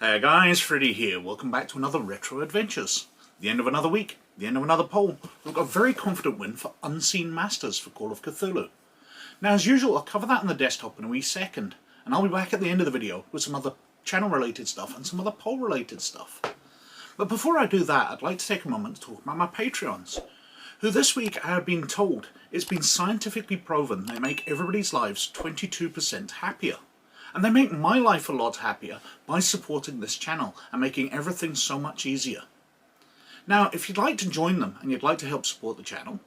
Hey guys, Freddy here. Welcome back to another Retro Adventures. The end of another week, the end of another poll. We've got a very confident win for Unseen Masters for Call of Cthulhu. Now, as usual, I'll cover that on the desktop in a wee second, and I'll be back at the end of the video with some other channel-related stuff and some other poll-related stuff. But before I do that, I'd like to take a moment to talk about my Patreons, who this week I have been told it's been scientifically proven they make everybody's lives 22% happier. And they make my life a lot happier by supporting this channel and making everything so much easier. Now, if you'd like to join them and you'd like to help support the channel,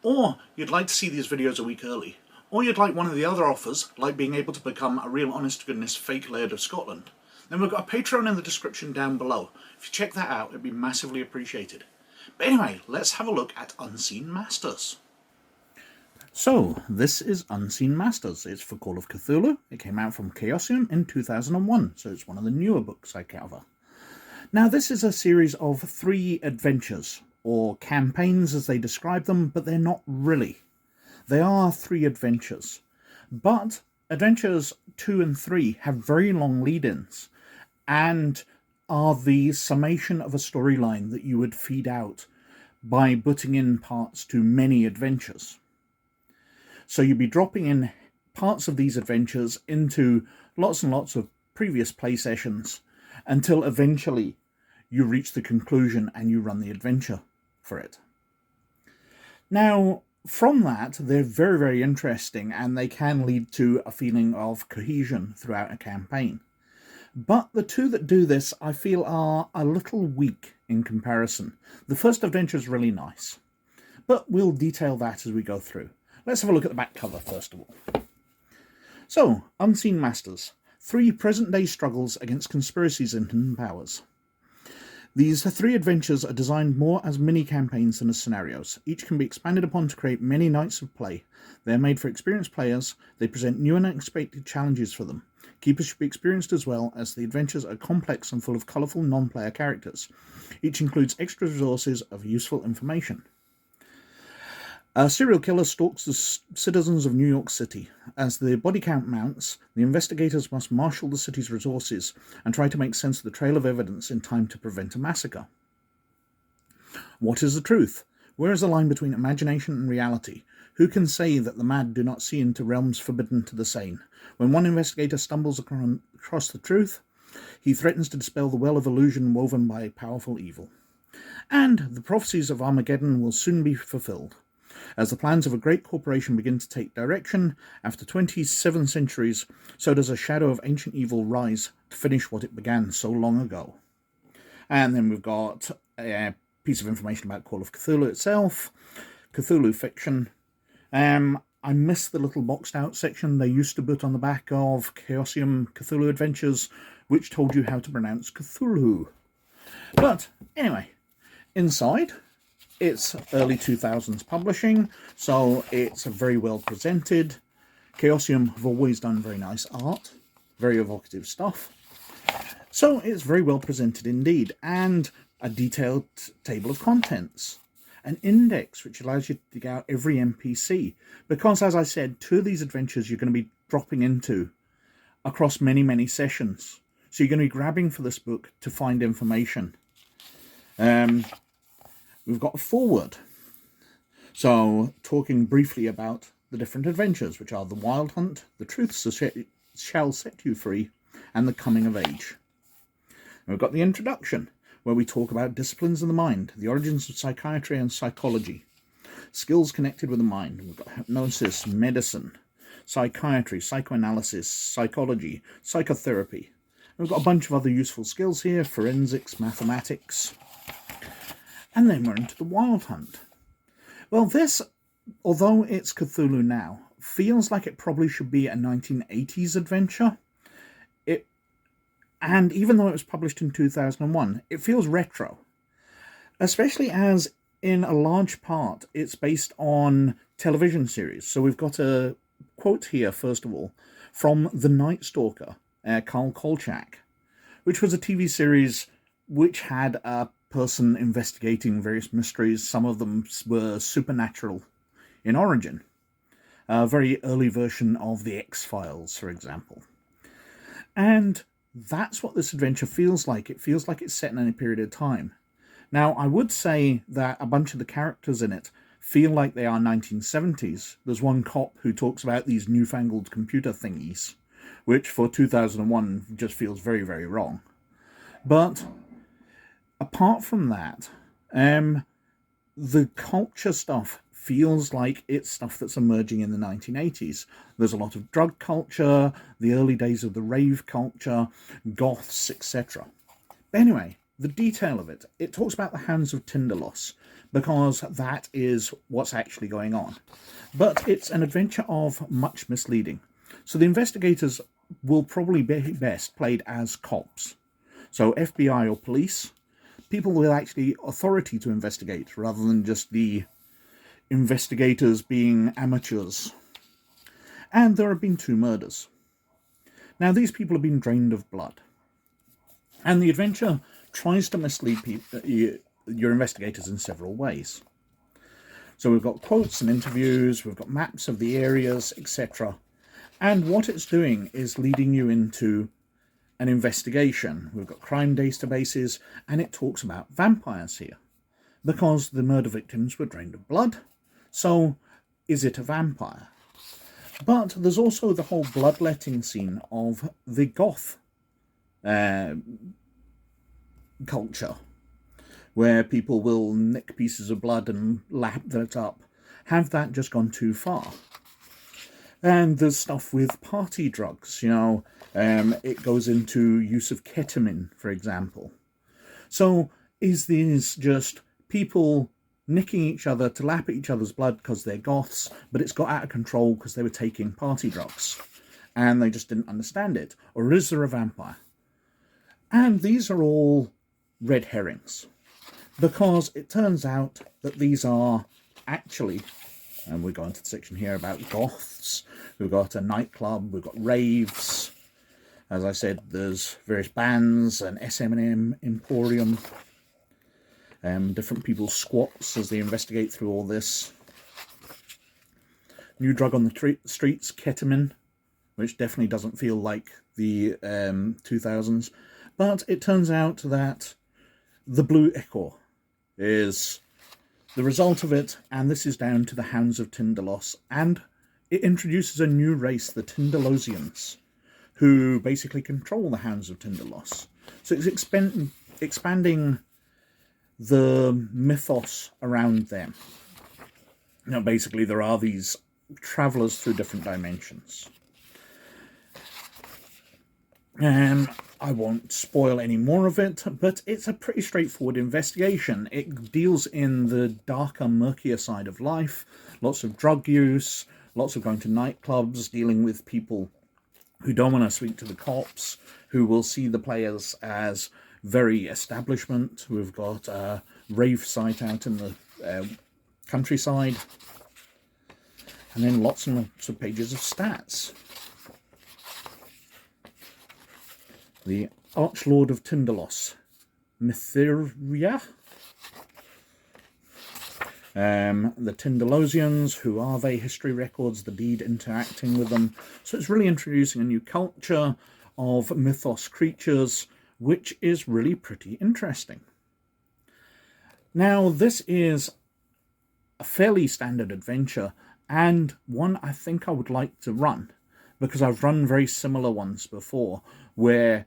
or you'd like to see these videos a week early, or you'd like one of the other offers, like being able to become a real honest-to-goodness fake Laird of Scotland, then we've got a Patreon in the description down below. If you check that out, it'd be massively appreciated. But anyway, let's have a look at Unseen Masters. So, this is Unseen Masters. It's for Call of Cthulhu. It came out from Chaosium in 2001, so it's one of the newer books I cover. Now, this is a series of 3 adventures, or campaigns as they describe them, but they're not really. They are 3 adventures. But adventures 2 and 3 have very long lead-ins, and are the summation of a storyline that you would feed out by putting in parts to many adventures. So you'd be dropping in parts of these adventures into lots and lots of previous play sessions until eventually you reach the conclusion and you run the adventure for it. Now, from that, they're very, very interesting and they can lead to a feeling of cohesion throughout a campaign. But the 2 that do this, I feel, are a little weak in comparison. The first adventure is really nice, but we'll detail that as we go through. Let's have a look at the back cover first of all. So, Unseen Masters. 3 present-day struggles against conspiracies and hidden powers. These 3 adventures are designed more as mini-campaigns than as scenarios. Each can be expanded upon to create many nights of play. They are made for experienced players. They present new and unexpected challenges for them. Keepers should be experienced as well, as the adventures are complex and full of colourful non-player characters. Each includes extra resources of useful information. A serial killer stalks the citizens of New York City. As the body count mounts, the investigators must marshal the city's resources and try to make sense of the trail of evidence in time to prevent a massacre. What is the truth? Where is the line between imagination and reality? Who can say that the mad do not see into realms forbidden to the sane? When one investigator stumbles across the truth, he threatens to dispel the well of illusion woven by powerful evil. And the prophecies of Armageddon will soon be fulfilled. As the plans of a great corporation begin to take direction, after 27 centuries, so does a shadow of ancient evil rise to finish what it began so long ago. And then we've got a piece of information about Call of Cthulhu itself, Cthulhu fiction. I missed the little boxed out section they used to put on the back of Chaosium Cthulhu Adventures, which told you how to pronounce Cthulhu. But anyway, inside, it's early 2000s publishing, so it's very well presented. Chaosium have always done very nice art, very evocative stuff. So it's very well presented indeed, and a detailed table of contents. An index which allows you to dig out every NPC, because as I said, 2 of these adventures you're going to be dropping into across many, many sessions. So you're going to be grabbing for this book to find information. We've got a foreword, so talking briefly about the different adventures, which are The Wild Hunt, The Truth Shall Set You Free, and The Coming of Age. And we've got the introduction, where we talk about disciplines of the mind, the origins of psychiatry and psychology, skills connected with the mind. We've got hypnosis, medicine, psychiatry, psychoanalysis, psychology, psychotherapy. And we've got a bunch of other useful skills here, forensics, mathematics. And then we're into The Wild Hunt. Well, this, although it's Cthulhu now, feels like it probably should be a 1980s adventure. And even though it was published in 2001, it feels retro. Especially as, in a large part, it's based on television series. So we've got a quote here, first of all, from The Night Stalker, Carl Kolchak, which was a TV series which had a person investigating various mysteries. Some of them were supernatural in origin. A very early version of the X-Files, for example. And that's what this adventure feels like. It feels like it's set in a period of time. Now, I would say that a bunch of the characters in it feel like they are 1970s. There's one cop who talks about these newfangled computer thingies, which for 2001 just feels very, very wrong. But apart from that, the culture stuff feels like it's stuff that's emerging in the 1980s. There's a lot of drug culture, the early days of the rave culture, Goths, etc. But anyway, the detail of it, it talks about the Hounds of Loss, because that is what's actually going on. But it's an adventure of much misleading. So the investigators will probably be best played as cops. So FBI or police, people with actually authority to investigate, rather than just the investigators being amateurs. And there have been 2 murders. Now, these people have been drained of blood. And the adventure tries to mislead your investigators in several ways. So we've got quotes and interviews, we've got maps of the areas, etc. And what it's doing is leading you into an investigation. We've got crime databases, and it talks about vampires here, because the murder victims were drained of blood. So, is it a vampire? But there's also the whole bloodletting scene of the Goth culture, where people will nick pieces of blood and lap that up. Have that just gone too far? And there's stuff with party drugs, it goes into use of ketamine, for example. So is this just people nicking each other to lap at each other's blood because they're Goths, but it's got out of control because they were taking party drugs and they just didn't understand it? Or is there a vampire? And these are all red herrings, because it turns out that these are actually, and we go into the section here about Goths, we've got a nightclub, we've got raves, as I said, there's various bands, an SM&M emporium, different people's squats as they investigate through all this. New drug on the streets, ketamine, which definitely doesn't feel like the 2000s, but it turns out that the Blue Ichor is the result of it, and this is down to the Hounds of Loss, and it introduces a new race, the Tindalosians, who basically control the Hounds of Loss. So it's expanding the mythos around them. Basically there are these travellers through different dimensions. I won't spoil any more of it, but it's a pretty straightforward investigation. It deals in the darker, murkier side of life, lots of drug use, lots of going to nightclubs, dealing with people who don't want to speak to the cops, who will see the players as very establishment. We've got a rave site out in the countryside, and then lots and lots of pages of stats. The Archlord of Loss, Mytheria. The Tindalosians, who are they? History records, the deed interacting with them. So it's really introducing a new culture of mythos creatures, which is really pretty interesting. Now, this is a fairly standard adventure, and one I think I would like to run, because I've run very similar ones before, where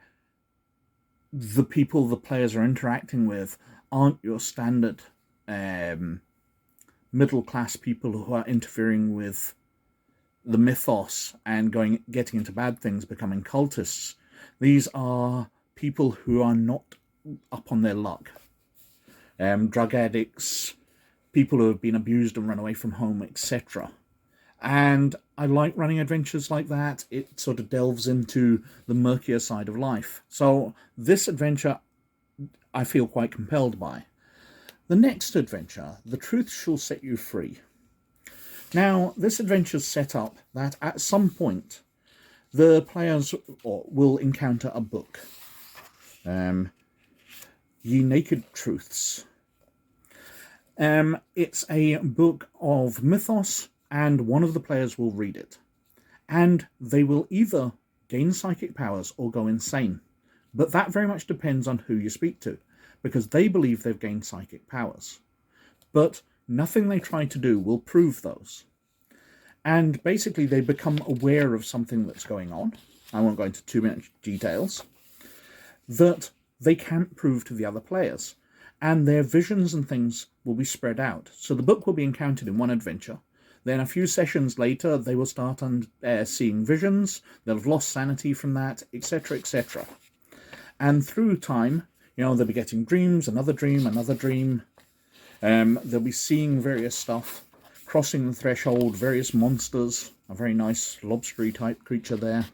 the people the players are interacting with aren't your standard middle-class people who are interfering with the mythos and getting into bad things, becoming cultists. These are people who are not up on their luck. Drug addicts, people who have been abused and run away from home, etc. And I like running adventures like that. It sort of delves into the murkier side of life. So this adventure I feel quite compelled by. The next adventure, The Truth Shall Set You Free. Now, this adventure's set up that at some point the players will encounter a book. Ye Naked Truths. It's a book of mythos, and one of the players will read it. And they will either gain psychic powers or go insane. But that very much depends on who you speak to, because they believe they've gained psychic powers. But nothing they try to do will prove those. And basically they become aware of something that's going on. I won't go into too much details. That they can't prove to the other players. And their visions and things will be spread out. So the book will be encountered in one adventure. Then a few sessions later, they will start seeing visions. They'll have lost sanity from that, etc., etc. And through time, they'll be getting dreams, another dream, another dream. They'll be seeing various stuff, crossing the threshold, various monsters, a very nice lobstery type creature there.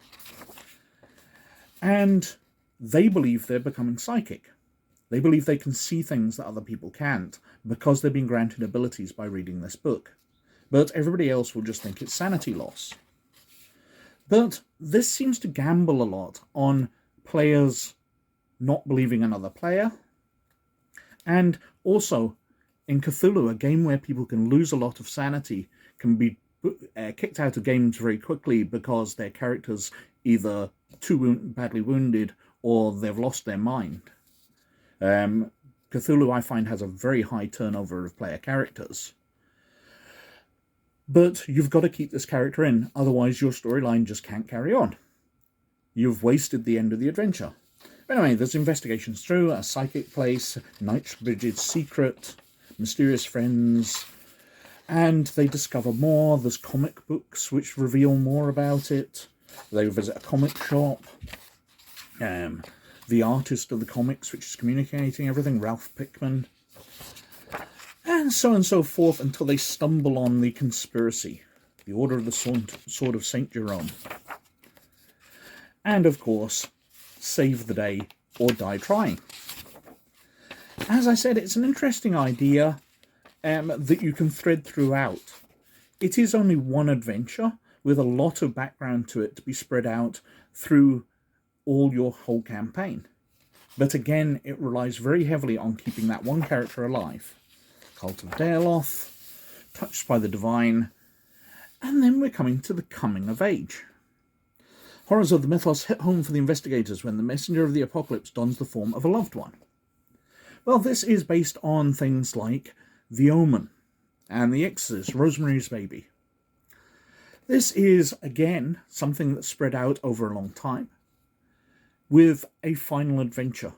And they believe they're becoming psychic. They believe they can see things that other people can't because they've been granted abilities by reading this book. But everybody else will just think it's sanity loss. But this seems to gamble a lot on players not believing another player. And also, in Cthulhu, a game where people can lose a lot of sanity, can be kicked out of games very quickly because their character's either too badly wounded or they've lost their mind. Cthulhu, I find, has a very high turnover of player characters. But you've got to keep this character in, otherwise your storyline just can't carry on. You've wasted the end of the adventure. Anyway, there's investigations through, a psychic place, Knightsbridge's secret, mysterious friends, and they discover more. There's comic books which reveal more about it. They visit a comic shop. The artist of the comics, which is communicating everything, Ralph Pickman. And so forth until they stumble on the conspiracy, the Order of the Sword of St. Jerome. And, of course, save the day or die trying. As I said, it's an interesting idea that you can thread throughout. It is only one adventure with a lot of background to it to be spread out through all your whole campaign. But again, it relies very heavily on keeping that one character alive. Cult of Daeloth, Touched by the Divine, and then we're coming to the coming of age. Horrors of the mythos hit home for the investigators when the messenger of the apocalypse dons the form of a loved one. Well, this is based on things like The Omen and The Exorcist, Rosemary's Baby. This is, again, something that's spread out over a long time, with a final adventure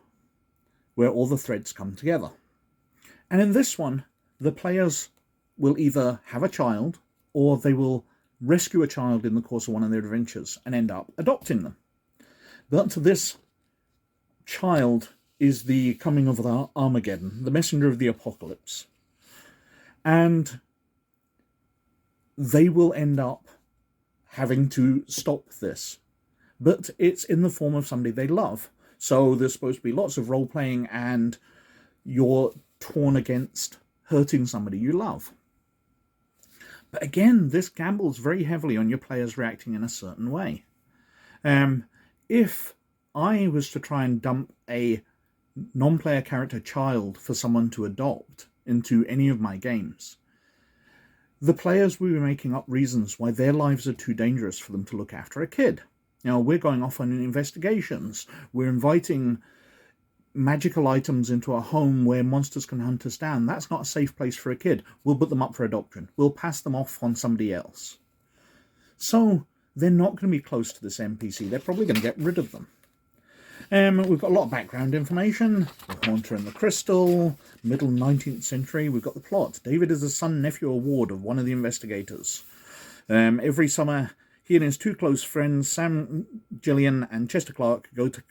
where all the threads come together. And in this one, the players will either have a child or they will rescue a child in the course of one of their adventures and end up adopting them. But this child is the coming of the Armageddon, the messenger of the apocalypse. And they will end up having to stop this. But it's in the form of somebody they love. So there's supposed to be lots of role-playing and you're torn against hurting somebody you love. But again, this gambles very heavily on your players reacting in a certain way. If I was to try and dump a non-player character child for someone to adopt into any of my games, the players will be making up reasons why their lives are too dangerous for them to look after a kid. We're going off on investigations. We're inviting magical items into a home where monsters can hunt us down. That's not a safe place for a kid. We'll put them up for adoption. We'll pass them off on somebody else. So they're not going to be close to this NPC. They're probably going to get rid of them. We've got a lot of background information. The Haunter and the Crystal, middle 19th century. We've got the plot. David is the son, nephew, or ward of one of the investigators. Every summer, he and his two close friends, Sam Gillian and Chester Clark, go to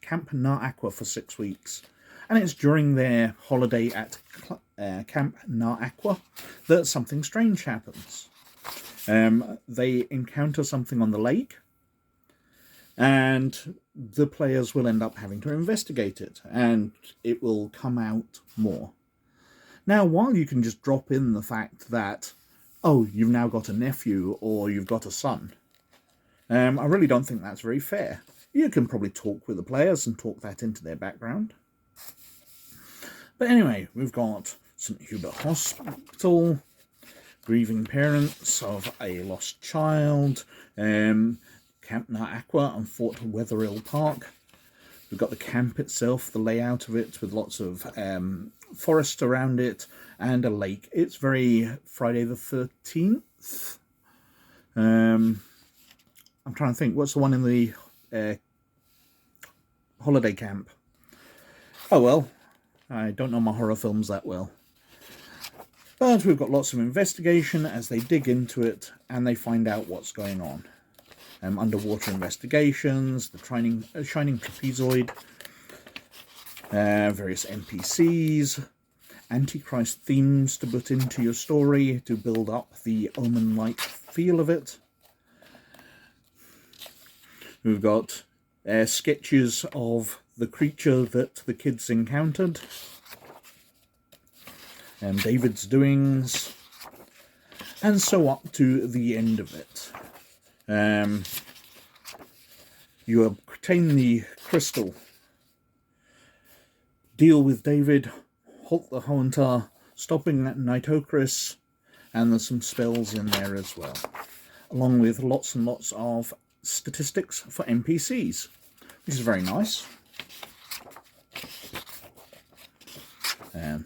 Camp Nar Aqua for 6 weeks. And it's during their holiday at Camp Nar Aqua that something strange happens. They encounter something on the lake, and the players will end up having to investigate it, and it will come out more. Now, while you can just drop in the fact that, oh, you've now got a nephew or you've got a son, I really don't think that's very fair. You can probably talk with the players and talk that into their background. But anyway, we've got St. Hubert Hospital, grieving parents of a lost child, Camp Nar Aqua and Fort Wetherill Park. We've got the camp itself, the layout of it, with lots of forest around it and a lake. It's very Friday the 13th. I'm trying to think, what's the one in the holiday camp? Oh well, I don't know my horror films that well. But we've got lots of investigation as they dig into it and they find out what's going on. Underwater investigations, the shining trapezoid, various NPCs, Antichrist themes to put into your story to build up the Omen-like feel of it. We've got sketches of the creature that the kids encountered, and David's doings, and so up to the end of it. You obtain the crystal, deal with David, halt the Haunter, stopping that Nitocris, and there's some spells in there as well, along with lots and lots of statistics for NPCs, which is very nice.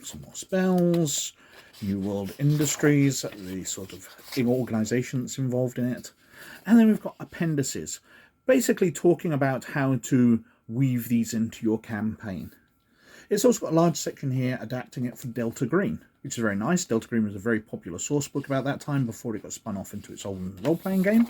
Some more spells, New World Industries, the sort of organisation that's involved in it. And then we've got appendices, basically talking about how to weave these into your campaign. It's also got a large section here adapting it for Delta Green, which is very nice. Delta Green was a very popular source book about that time before it got spun off into its own role-playing game.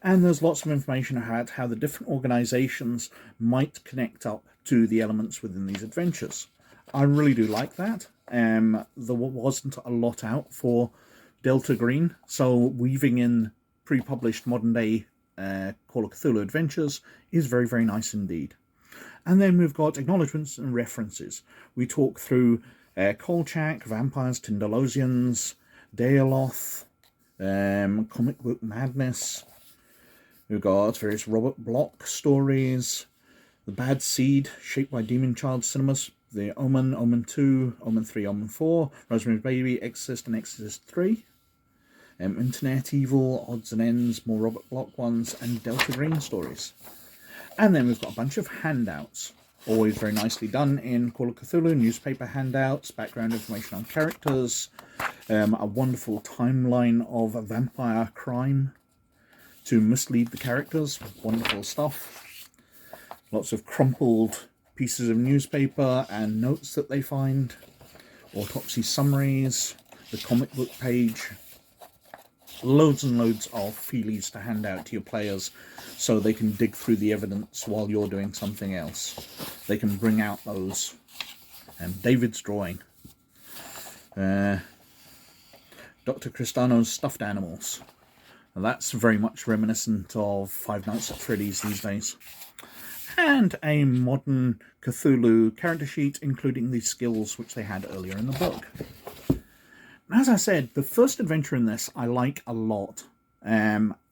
And there's lots of information about how the different organisations might connect up to the elements within these adventures. I really do like that. There wasn't a lot out for Delta Green, so weaving in pre-published modern-day Call of Cthulhu adventures is very, very nice indeed. And then we've got acknowledgements and references. We talk through Kolchak, Vampires, Tindalosians, Daeloth, Comic Book Madness. We've got various Robert Bloch stories, The Bad Seed, shaped by Demon Child Cinemas, The Omen, Omen 2, Omen 3, Omen 4, Rosemary's Baby, Exorcist and Exorcist 3, Internet Evil, Odds and Ends, more Robert Bloch ones, and Delta Green stories. And then we've got a bunch of handouts, always very nicely done in Call of Cthulhu, newspaper handouts, background information on characters, a wonderful timeline of vampire crime to mislead the characters, wonderful stuff. Lots of crumpled pieces of newspaper and notes that they find, autopsy summaries, the comic book page, loads and loads of feelies to hand out to your players so they can dig through the evidence while you're doing something else. They can bring out those. And David's drawing. Dr. Cristano's stuffed animals. And that's very much reminiscent of Five Nights at Freddy's these days. And a modern Cthulhu character sheet, including the skills which they had earlier in the book. As I said, the first adventure in this I like a lot.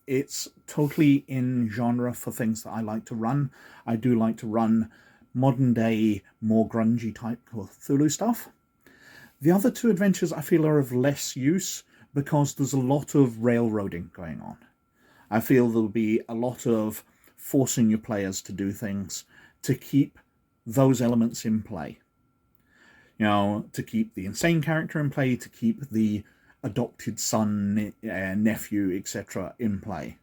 It's totally in genre for things that I like to run. I do like to run modern day, more grungy type Cthulhu stuff. The other two adventures I feel are of less use because there's a lot of railroading going on. I feel there'll be a lot of forcing your players to do things to keep those elements in play. You know, to keep the insane character in play, to keep the adopted son, nephew, etc. in play.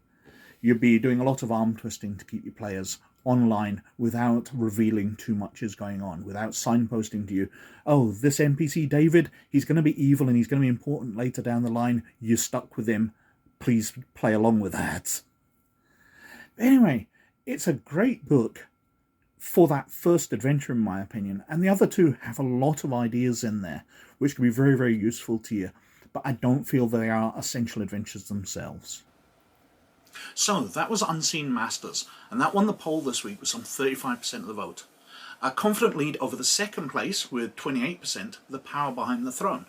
You'll be doing a lot of arm twisting to keep your players online without revealing too much is going on, without signposting to you, oh, this NPC David, he's going to be evil and he's going to be important later down the line, you're stuck with him, please play along with that. Anyway, it's a great book for that first adventure, in my opinion, and the other two have a lot of ideas in there which can be very, very useful to you, but I don't feel they are essential adventures themselves. So that was Unseen Masters, and that won the poll this week with some 35% of the vote. A confident lead over the second place with 28%, The Power Behind the Throne,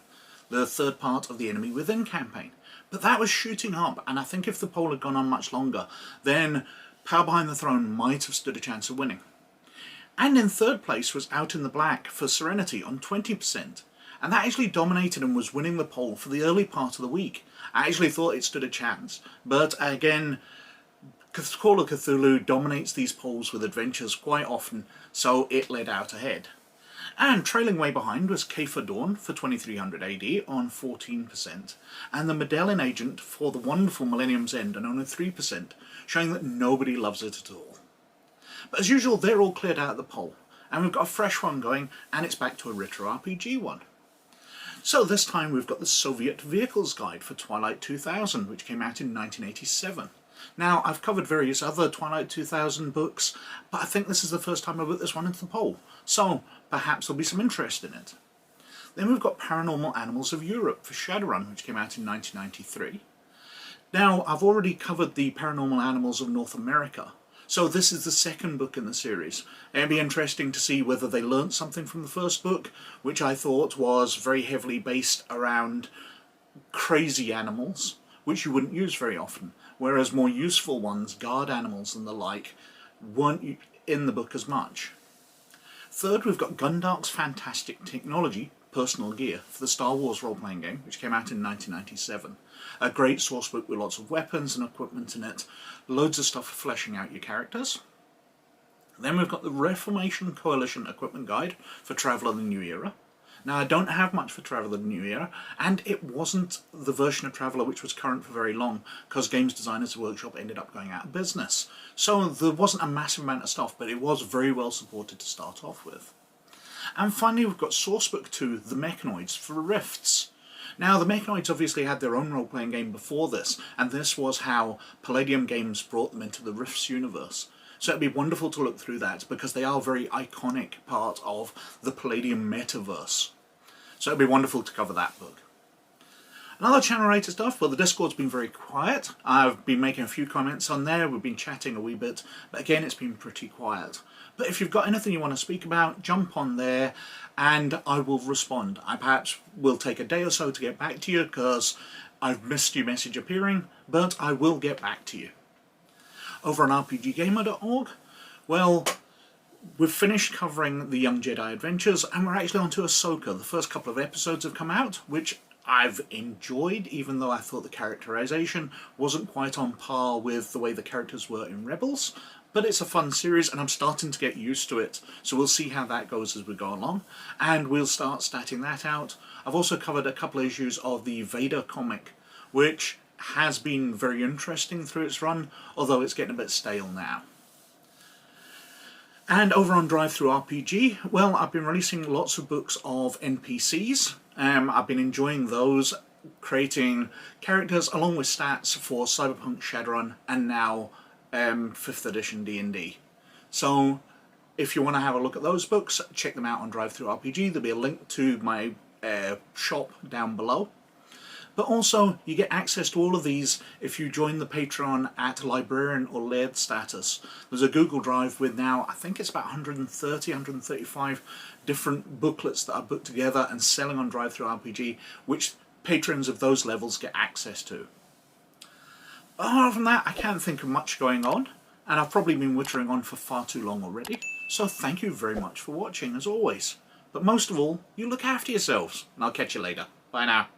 the third part of the Enemy Within campaign. But that was shooting up, and I think if the poll had gone on much longer, then Power Behind the Throne might have stood a chance of winning. And in third place was Out in the Black for Serenity on 20%. And that actually dominated and was winning the poll for the early part of the week. I actually thought it stood a chance. But again, Call of Cthulhu dominates these polls with adventures quite often, so it led out ahead. And trailing way behind was K for Dawn for 2300 AD on 14%, and the Medellin Agent for the wonderful Millennium's End on only 3%, showing that nobody loves it at all. But as usual, they're all cleared out of the poll, and we've got a fresh one going, and it's back to a DrivethruRPG one. So this time we've got the Soviet Vehicles Guide for Twilight 2000, which came out in 1987. Now, I've covered various other Twilight 2000 books, but I think this is the first time I put this one into the poll, so perhaps there'll be some interest in it. Then we've got Paranormal Animals of Europe for Shadowrun, which came out in 1993. Now, I've already covered the Paranormal Animals of North America, so this is the second book in the series. It'd be interesting to see whether they learnt something from the first book, which I thought was very heavily based around crazy animals, which you wouldn't use very often, whereas more useful ones, guard animals and the like, weren't in the book as much. Third, we've got Gundark's Fantastic Technology, Personal Gear, for the Star Wars role-playing game, which came out in 1997. A great source book with lots of weapons and equipment in it, loads of stuff for fleshing out your characters. Then we've got the Reformation Coalition Equipment Guide for Traveller the New Era. Now, I don't have much for Traveller the New Era, and it wasn't the version of Traveller which was current for very long, because Games Designers Workshop ended up going out of business. So there wasn't a massive amount of stuff, but it was very well supported to start off with. And finally, we've got Sourcebook 2, The Mechanoids for Rifts. Now, the Mechanoids obviously had their own role-playing game before this, and this was how Palladium Games brought them into the Rifts universe. So it'd be wonderful to look through that, because they are a very iconic part of the Palladium metaverse. So it'd be wonderful to cover that book. Another channel-related stuff, well, the Discord's been very quiet. I've been making a few comments on there, we've been chatting a wee bit, but again, it's been pretty quiet. But if you've got anything you want to speak about, jump on there and I will respond. I perhaps will take a day or so to get back to you because I've missed your message appearing, but I will get back to you. Over on rpggamer.org, well, we've finished covering the Young Jedi Adventures and we're actually on to Ahsoka. The first couple of episodes have come out, which I've enjoyed, even though I thought the characterization wasn't quite on par with the way the characters were in Rebels. But it's a fun series and I'm starting to get used to it, so we'll see how that goes as we go along, and we'll start statting that out. I've also covered a couple of issues of the Vader comic, which has been very interesting through its run, although it's getting a bit stale now. And over on DrivethruRPG, well, I've been releasing lots of books of NPCs. I've been enjoying those, creating characters along with stats for Cyberpunk Shadowrun and now 5th edition D&D. So if you want to have a look at those books, check them out on DrivethruRPG. There'll be a link to my shop down below. But also, you get access to all of these if you join the Patreon at Librarian or Laird status. There's a Google Drive with now, I think it's about 130, 135 different booklets that are put together and selling on DrivethruRPG, which patrons of those levels get access to. Apart from that, I can't think of much going on, and I've probably been wittering on for far too long already, so thank you very much for watching, as always. But most of all, you look after yourselves, and I'll catch you later. Bye now.